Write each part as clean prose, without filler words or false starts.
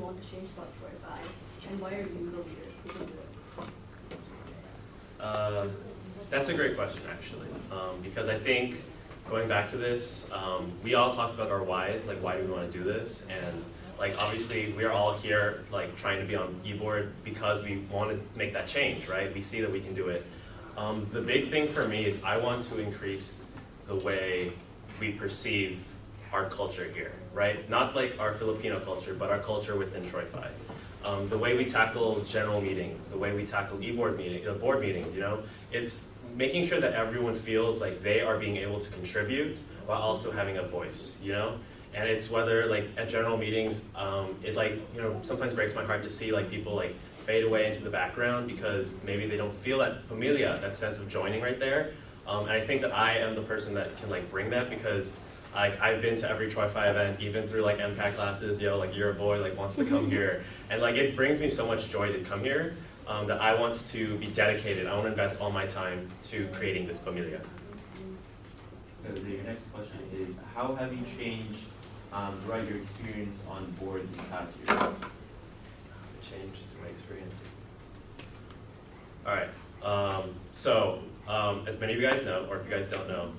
want to change about Troy 5, and why are you the leader who can do it? That's a great question, actually, because I think going back to this, we all talked about our whys, like why do we want to do this, and like obviously we are all here like trying to be on e-board because we want to make that change, right? We see that we can do it. The big thing for me is I want to increase the way we perceive our culture here, right? Not like our Filipino culture, but our culture within Troy 5. The way we tackle general meetings, the way we tackle board meetings, you know, it's making sure that everyone feels like they are being able to contribute while also having a voice, you know? And it's whether like at general meetings, it like, you know, sometimes breaks my heart to see like people like fade away into the background because maybe they don't feel that familia, that sense of joining right there. And I think that I am the person that can like bring that because I've been to every Troy 5 event, even through like MPAC classes, like you're a boy, like wants to come here. And like it brings me so much joy to come here that I want to be dedicated. I want to invest all my time to creating this familia. Jose, your next question is, how have you changed throughout your experience on board this past year? Changed through my experience. All right, as many of you guys know, or if you guys don't know,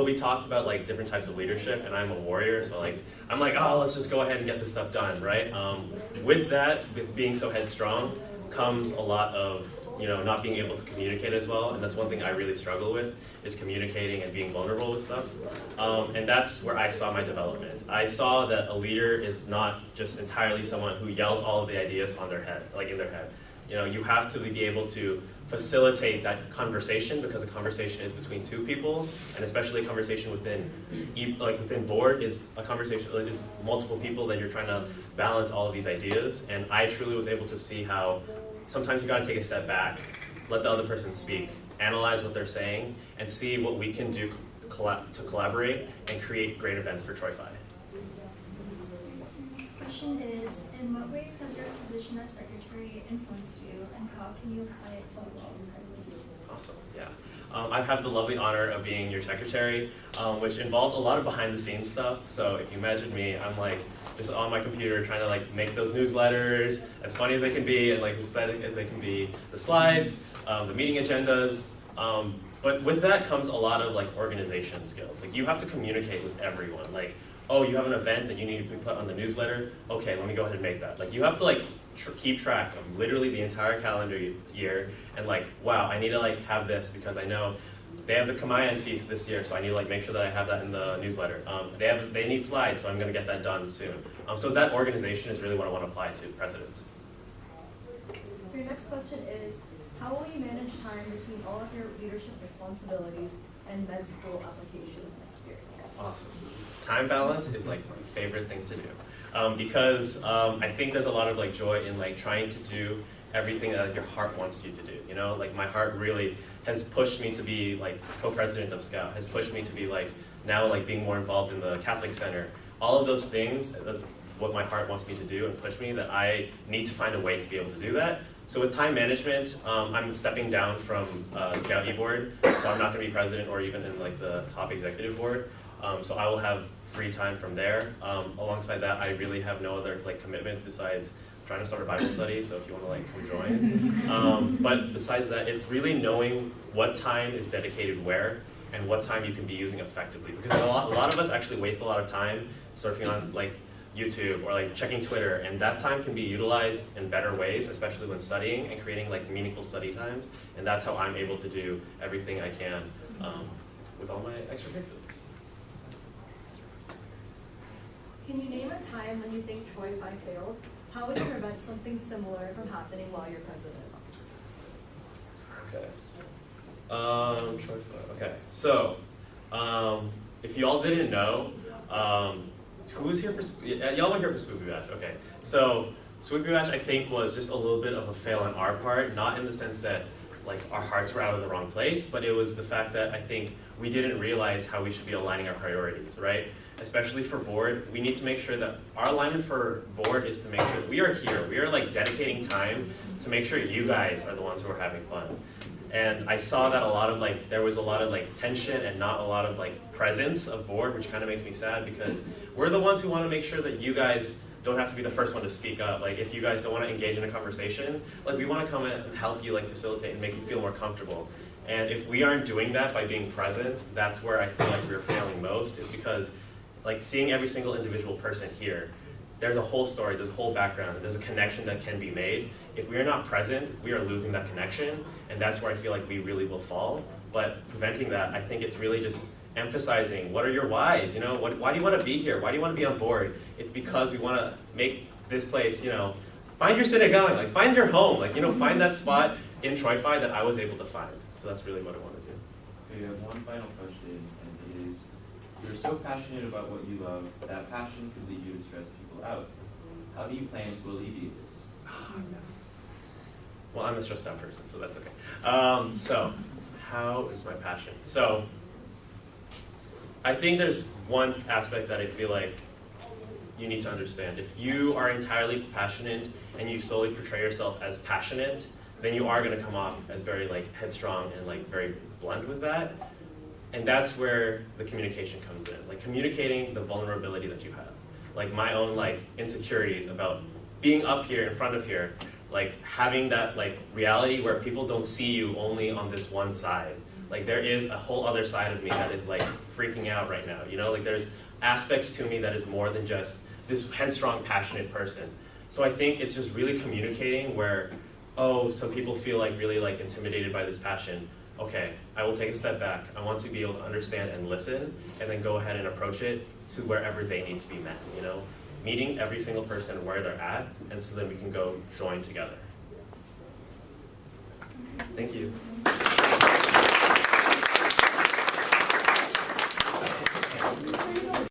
we talked about like different types of leadership, and I'm a warrior, so like I'm like, oh, let's just go ahead and get this stuff done, right? With that, with being so headstrong, comes a lot of not being able to communicate as well, and that's one thing I really struggle with, is communicating and being vulnerable with stuff. And that's where I saw my development. I saw that a leader is not just entirely someone who yells all of the ideas on their head, like in their head. You have to be able to facilitate that conversation, because a conversation is between two people, and especially a conversation within board is a conversation, is multiple people that you're trying to balance all of these ideas. And I truly was able to see how sometimes you got to take a step back, let the other person speak, analyze what they're saying, and see what we can do to collaborate and create great events for Troy 5. Next question is, in what ways has your position as secretary influenced you, and how can you apply it to the role of president? Awesome, yeah. I've had the lovely honor of being your secretary, which involves a lot of behind the scenes stuff. So if you imagine me, I'm like just on my computer trying to like make those newsletters as funny as they can be and like aesthetic as they can be, the slides, the meeting agendas. But with that comes a lot of like organization skills. Like you have to communicate with everyone. Like, oh, you have an event that you need to be put on the newsletter? Okay, let me go ahead and make that. Like you have to like keep track of literally the entire calendar year, and like, wow, I need to like have this because I know they have the Kamayan feast this year, so I need to like make sure that I have that in the newsletter. They need slides, so I'm going to get that done soon. So that organization is really what I want to apply to the president. Your next question is, how will you manage time between all of your leadership responsibilities and med school applications next year? Awesome. Time balance is like my favorite thing to do. Because I think there's a lot of like joy in like trying to do everything that your heart wants you to do. Like my heart really has pushed me to be like co-president of Scout, has pushed me to be like now like being more involved in the Catholic Center. All of those things, that's what my heart wants me to do and push me, that I need to find a way to be able to do that. So with time management, I'm stepping down from Scout e-board, so I'm not going to be president or even in like the top executive board. So I will have free time from there. Alongside that, I really have no other like commitments besides trying to start a Bible study, so if you want to like come join. But besides that, it's really knowing what time is dedicated where and what time you can be using effectively. Because a lot of us actually waste a lot of time surfing on like YouTube or like checking Twitter, and that time can be utilized in better ways, especially when studying and creating like meaningful study times. And that's how I'm able to do everything I can with all my extracurriculars. Can you name a time when you think Troy 5 failed? How would you prevent something similar from happening while you're president? Okay. Troy 5. Okay. So, if you all didn't know, who was here for? Y'all were here for Spoopy Bash. Okay. So Spoopy Bash, I think, was just a little bit of a fail on our part, not in the sense that like our hearts were out of the wrong place, but it was the fact that I think we didn't realize how we should be aligning our priorities, right? Especially for board, we need to make sure that our alignment for board is to make sure that we are here. We are like dedicating time to make sure you guys are the ones who are having fun. And I saw that there was a lot of like tension and not a lot of like presence of board, which kind of makes me sad because we're the ones who want to make sure that you guys don't have to be the first one to speak up. Like if you guys don't want to engage in a conversation, like we want to come in and help you like facilitate and make you feel more comfortable. And if we aren't doing that by being present, that's where I feel like we're failing most, is because like seeing every single individual person here, there's a whole story, there's a whole background, there's a connection that can be made. If we are not present, we are losing that connection, and that's where I feel like we really will fall. But preventing that, I think it's really just emphasizing, what are your whys? You know, why do you want to be here? Why do you want to be on board? It's because we want to make this place, you know, find your sinigang, like find your home, like, you know, find that spot in Troy Phi that I was able to find. So that's really what I want to do. Okay, we have one final question, and it is, you're so passionate about what you love, that passion could lead you to stress people out. How do you plan to alleviate this? Well, I'm a stressed out person, so that's okay. So, how is my passion? So, I think there's one aspect that I feel like you need to understand. If you are entirely passionate and you solely portray yourself as passionate, then you are going to come off as very like headstrong and like very blunt with that. And that's where the communication comes in. Like communicating the vulnerability that you have. Like my own like insecurities about being up here in front of here, like having that like reality where people don't see you only on this one side. Like there is a whole other side of me that is like freaking out right now, you know? Like there's aspects to me that is more than just this headstrong, passionate person. So I think it's just really communicating where, oh, some people feel like really like intimidated by this passion. Okay, I will take a step back. I want to be able to understand and listen, and then go ahead and approach it to wherever they need to be met, you know? Meeting every single person where they're at, and so then we can go join together. Thank you.